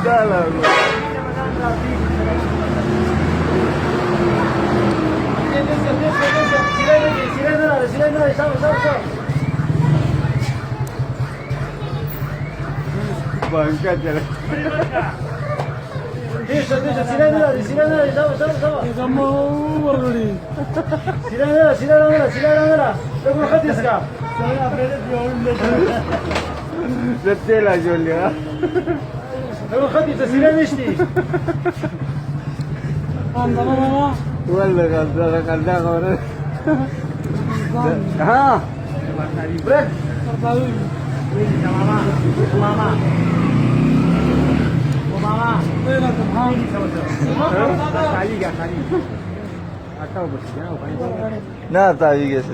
Dalam. Bangkat jalan. Kamu baru ni. Betul lah Julia. Anda mama. Wallah kadang orang. Ha. Break. Tertahu. Tera tumham. Na tahu guys.